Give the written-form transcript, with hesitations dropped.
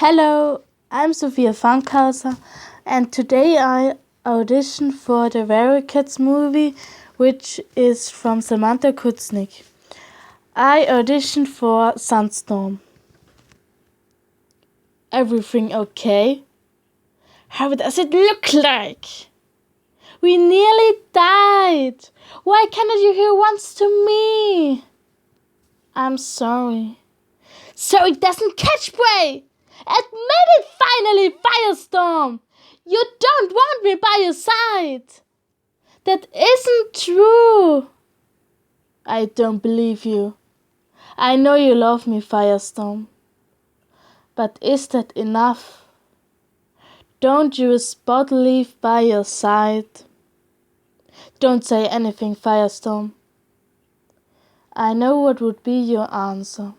Hello, I'm Sophia Fankhauser, and today I audition for the Very Kids movie, which is from Samantha Kuznik. I auditioned for Sandstorm. Everything okay? How does it look like? We nearly died. Why cannot you hear once to me? I'm sorry. So it doesn't catch prey. Admit it finally, Firestorm! You don't want me by your side! That isn't true! I don't believe you. I know you love me, Firestorm. But is that enough? Don't you a spot leave by your side? Don't say anything, Firestorm. I know what would be your answer.